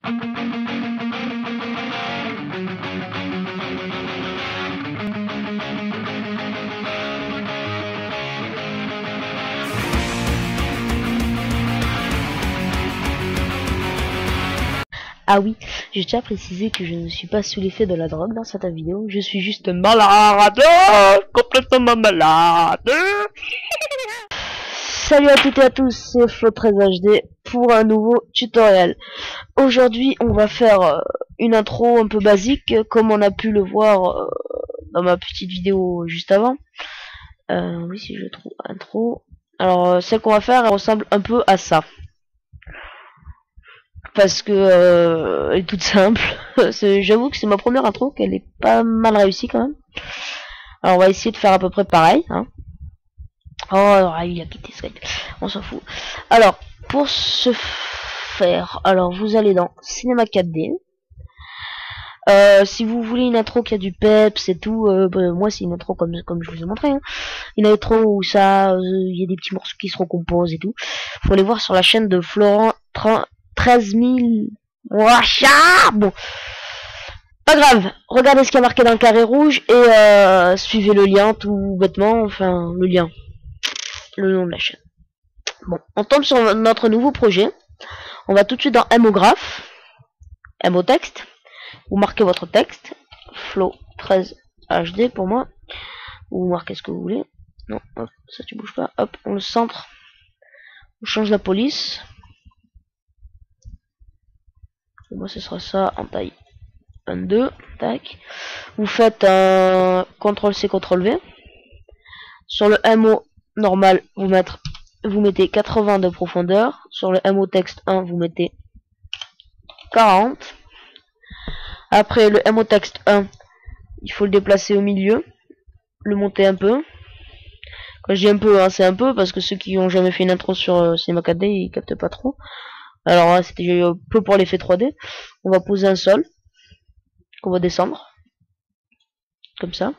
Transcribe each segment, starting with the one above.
Ah oui, je tiens à préciser que je ne suis pas sous l'effet de la drogue dans cette vidéo, je suis juste malade, complètement malade. Salut à toutes et à tous, c'est Flo13HD pour un nouveau tutoriel. Aujourd'hui, on va faire une intro un peu basique, comme on a pu le voir dans ma petite vidéo juste avant. Oui, si je trouve intro. Alors, celle qu'on va faire, elle ressemble un peu à ça. Parce que elle est toute simple. J'avoue que c'est ma première intro, qu'elle est pas mal réussie quand même. Alors on va essayer de faire à peu près pareil. Hein. Oh, il a quitté Skype. On s'en fout. Alors, pour ce faire, alors vous allez dans Cinéma 4D. Si vous voulez une intro qui a du peps et tout, moi c'est une intro comme je vous ai montré. Hein. Une intro où ça, il y a des petits morceaux qui se recomposent et tout. Faut les voir sur la chaîne de Florent 13 000. Wacha bon. Pas grave, regardez ce qui a marqué dans le carré rouge et suivez le lien tout bêtement, enfin le lien, le nom de la chaîne. Bon, on tombe sur notre nouveau projet. On va tout de suite dans Mograph, MO texte. Vous marquez votre texte, Flow 13 HD pour moi. Vous marquez ce que vous voulez. Non, hop, ça tu bouges pas. Hop, on le centre. On change la police. Pour moi ce sera ça en taille 22. Tac. Vous faites un CTRL-C, CTRL-V. Sur le MO normal, vous mettez 80 de profondeur. Sur le MO texte 1, vous mettez 40. Après le MO texte 1, il faut le déplacer au milieu, le monter un peu. Quand je dis un peu, hein, c'est un peu parce que ceux qui ont jamais fait une intro sur Cinema 4D, ils captent pas trop. Alors là, c'était un peu pour l'effet 3D. On va poser un sol qu'on va descendre comme ça.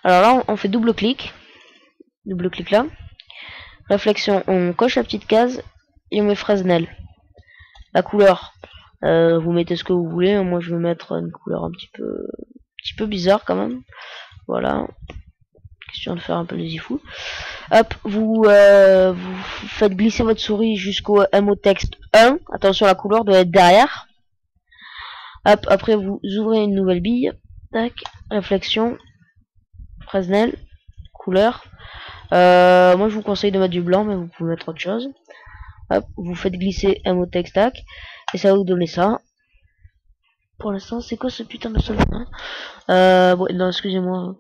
Alors là, on fait double clic là. Réflexion, on coche la petite case et on met Fresnel. La couleur, vous mettez ce que vous voulez. Moi, je vais mettre une couleur un petit peu bizarre quand même. Voilà. Question de faire un peu les ifous. Hop, vous faites glisser votre souris jusqu'au MO texte 1. Attention, la couleur doit être derrière. Hop, après vous ouvrez une nouvelle bille. Tac, réflexion, Fresnel, couleur. Moi je vous conseille de mettre du blanc, mais vous pouvez mettre autre chose. Hop, vous faites glisser MO texte, tac, et ça va vous donner ça. Pour l'instant, c'est quoi ce putain de sol, hein? Bon, non, excusez-moi.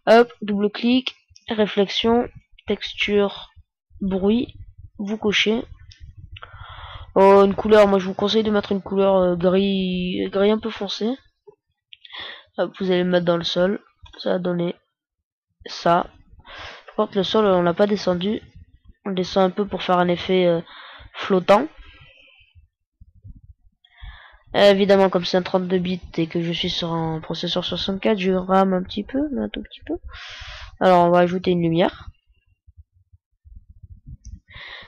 Hop, double clic, réflexion, texture, bruit, vous cochez. Une couleur, moi je vous conseille de mettre une couleur gris un peu foncé. Hop, vous allez le mettre dans le sol, ça va donner ça. Par contre, le sol, on l'a pas descendu, on le descend un peu pour faire un effet flottant. Évidemment, comme c'est un 32 bits et que je suis sur un processeur 64, je rame un petit peu, un tout petit peu. Alors, on va ajouter une lumière.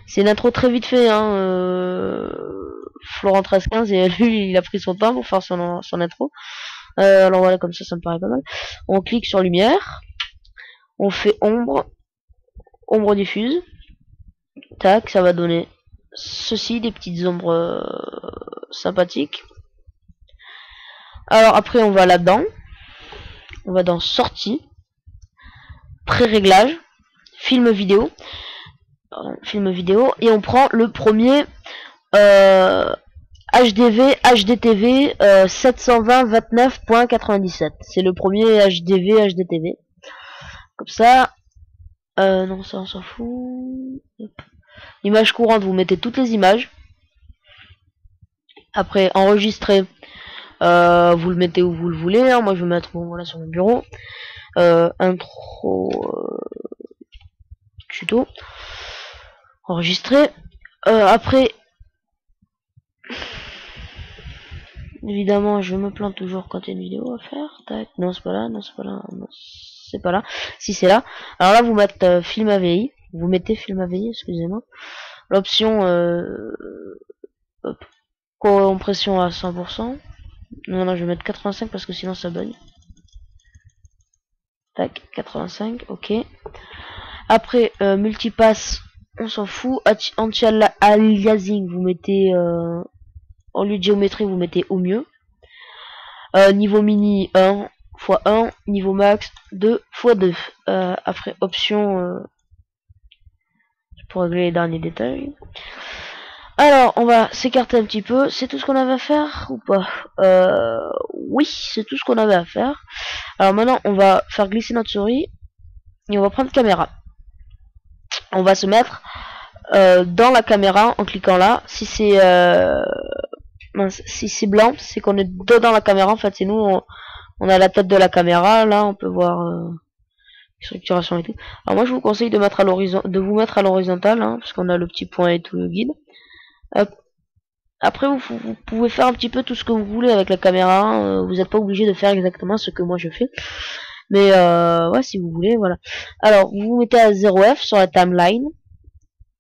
C'est une intro très vite fait, hein. Florent 1315 et lui, il a pris son temps pour faire son intro. Alors voilà, comme ça me paraît pas mal. On clique sur lumière, on fait ombre diffuse. Tac, ça va donner ceci, des petites ombres sympathiques. Alors après on va là-dedans, on va dans sortie, pré-réglage, film vidéo, et on prend le premier HDV HDTV 720.29.97. C'est le premier HDV HDTV. Comme ça, non ça on s'en fout. Image courante, vous mettez toutes les images. Après enregistrer, vous le mettez où vous le voulez. Hein. Moi je vais mettre bon, voilà sur mon bureau. Intro tuto. Enregistrer. Après, évidemment, je me plante toujours quand il y a une vidéo à faire. Tac. Non, c'est pas là. Non, c'est pas là. Non, c'est pas là. Si, c'est là. Alors là, vous mettez film AVI. Vous mettez film AVI, excusez-moi. L'option compression à 100%. Non, je vais mettre 85 parce que sinon ça bug. Tac, 85, ok. Après, multipass, on s'en fout. Anti-aliasing, vous mettez, au lieu de géométrie, vous mettez au mieux. Niveau mini, 1 x 1. Niveau max, 2 x 2. Après, option, pour régler les derniers détails. Alors, on va s'écarter un petit peu. C'est tout ce qu'on avait à faire ou pas? Oui, c'est tout ce qu'on avait à faire. Alors maintenant, on va faire glisser notre souris et on va prendre caméra. On va se mettre dans la caméra en cliquant là. Si c'est si c'est blanc, c'est qu'on est dedans la caméra. En fait, c'est nous, on a la tête de la caméra. Là, on peut voir structuration et tout. Alors moi, je vous conseille de mettre à vous mettre à l'horizontale, hein, parce qu'on a le petit point et tout le guide. Hop. Après, vous pouvez faire un petit peu tout ce que vous voulez avec la caméra. Vous n'êtes pas obligé de faire exactement ce que moi je fais. Mais ouais, si vous voulez, voilà. Alors, vous vous mettez à 0F sur la timeline.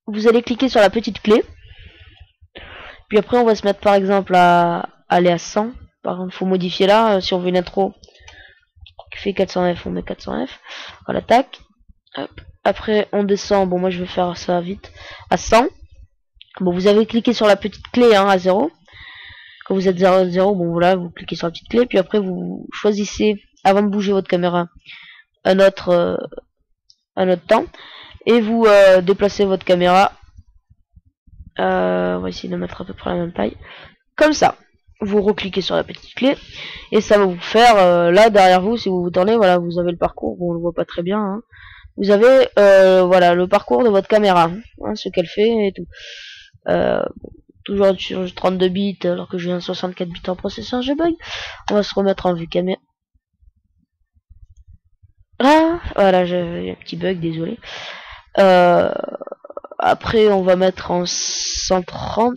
Vous allez cliquer sur la petite clé. Puis après, on va se mettre par exemple à aller à 100. Par exemple, faut modifier là. Si on veut une intro qui fait 400F, on met 400F. Voilà, tac. Hop. Après, on descend. Bon, moi je vais faire ça vite. À 100. Bon, vous avez cliqué sur la petite clé, hein, à 0. Quand vous êtes 0, 0, bon voilà, vous cliquez sur la petite clé. Puis après, vous choisissez, avant de bouger votre caméra, un autre temps. Et vous déplacez votre caméra. On va essayer de mettre à peu près la même taille. Comme ça. Vous recliquez sur la petite clé. Et ça va vous faire, là, derrière vous, si vous vous tournez, voilà, vous avez le parcours. Bon, on le voit pas très bien, hein. Vous avez, voilà, le parcours de votre caméra. Hein, ce qu'elle fait et tout. Toujours sur 32 bits alors que j'ai un 64 bits en processeur, je bug. On va se remettre en vue caméra. Ah, voilà, j'ai un petit bug, désolé. Après, on va mettre en 130.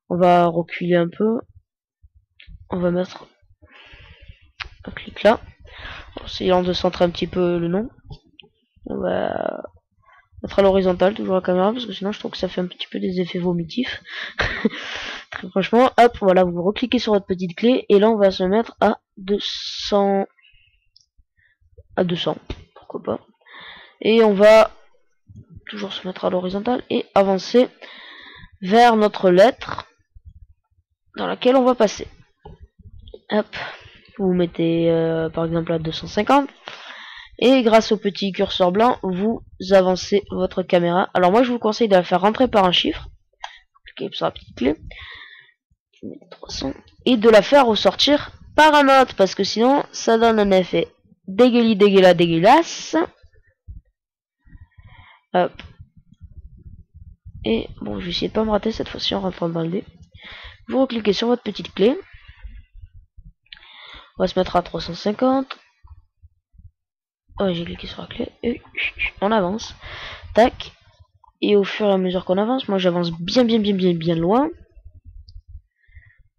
On va reculer un peu. On va mettre un clic là. En essayant de centrer un petit peu le nom. On va mettre à l'horizontale, toujours la caméra, parce que sinon je trouve que ça fait un petit peu des effets vomitifs. Très franchement, hop, voilà, vous recliquez sur votre petite clé, et là on va se mettre à 200. À 200, pourquoi pas. Et on va toujours se mettre à l'horizontale et avancer vers notre lettre dans laquelle on va passer. Hop, vous mettez par exemple à 250. Et grâce au petit curseur blanc, vous avancez votre caméra. Alors moi je vous conseille de la faire rentrer par un chiffre. Cliquez sur la petite clé. 300. Et de la faire ressortir par un autre. Parce que sinon ça donne un effet dégueulasse. Hop. Et bon, je vais essayer de pas me rater cette fois-ci en rentrant dans le dé. Vous recliquez sur votre petite clé. On va se mettre à 350. Ouais, j'ai cliqué sur la clé et on avance. Tac. Et au fur et à mesure qu'on avance, moi j'avance bien loin.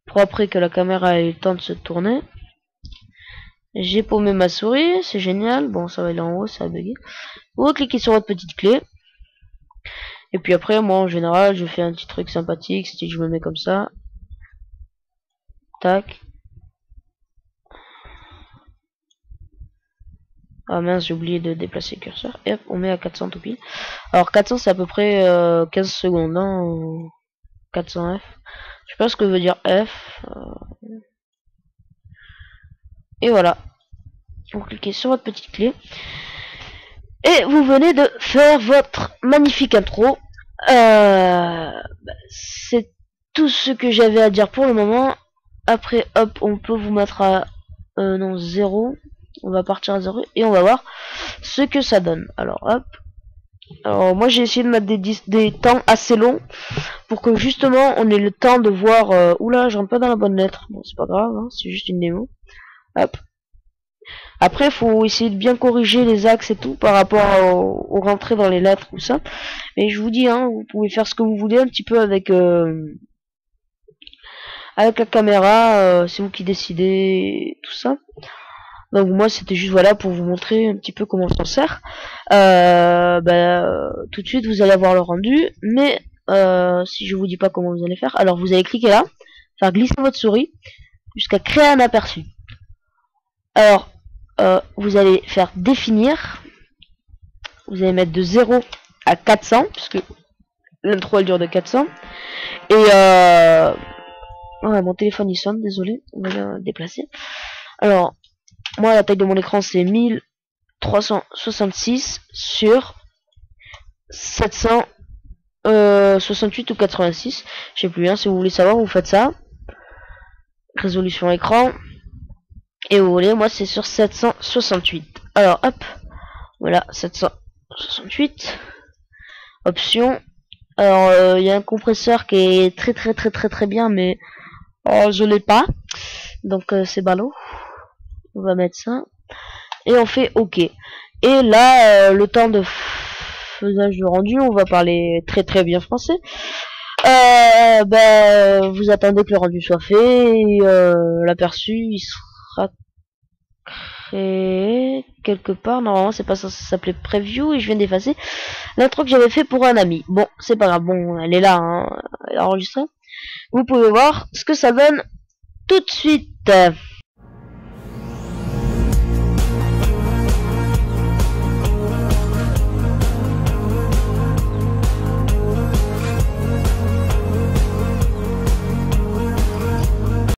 Pour après que la caméra ait le temps de se tourner. J'ai paumé ma souris, c'est génial. Bon, ça va aller en haut, ça a bugué. Vous cliquez sur votre petite clé. Et puis après, moi en général, je fais un petit truc sympathique, c'est que je me mets comme ça. Tac. Ah mince, j'ai oublié de déplacer le curseur. Et hop, on met à 400 tout pile. Alors 400 c'est à peu près 15 secondes. Hein, 400 F. Je sais pas ce que veut dire F. Et voilà. Vous cliquez sur votre petite clé. Et vous venez de faire votre magnifique intro. C'est tout ce que j'avais à dire pour le moment. Après, hop, on peut vous mettre à... non, 0. On va partir à 0 et on va voir ce que ça donne. Alors hop. Alors moi j'ai essayé de mettre des temps assez longs pour que justement on ait le temps de voir. Oula, je rentre pas dans la bonne lettre. Bon, c'est pas grave, hein, c'est juste une démo. Hop. Après faut essayer de bien corriger les axes et tout par rapport aux rentrées dans les lettres ou ça. Mais je vous dis, hein, vous pouvez faire ce que vous voulez un petit peu avec la caméra. C'est vous qui décidez tout ça. Donc moi c'était juste voilà pour vous montrer un petit peu comment on s'en sert. Tout de suite vous allez avoir le rendu, mais si je vous dis pas comment vous allez faire, alors vous allez cliquer là, faire glisser votre souris jusqu'à créer un aperçu. Alors, vous allez faire définir. Vous allez mettre de 0 à 400, puisque l'intro elle dure de 400. Et ouais, mon téléphone il sonne, désolé, on va le déplacer. Alors, moi la taille de mon écran c'est 1366 sur 768 ou 86. Je sais plus, hein, si vous voulez savoir, vous faites ça. Résolution écran. Et vous voulez, moi c'est sur 768. Alors hop, voilà, 768. Option. Alors il y a un compresseur qui est très bien, mais je l'ai pas. Donc c'est ballot. On va mettre ça. Et on fait OK. Et là, le temps de faisage de rendu, on va parler très bien français. Vous attendez que le rendu soit fait. Et l'aperçu, il sera créé quelque part. Normalement, c'est pas ça, ça s'appelait preview. Et je viens d'effacer l'intro que j'avais fait pour un ami. Bon, c'est pas grave. Bon, elle est là, hein, elle est enregistrée. Vous pouvez voir ce que ça donne tout de suite.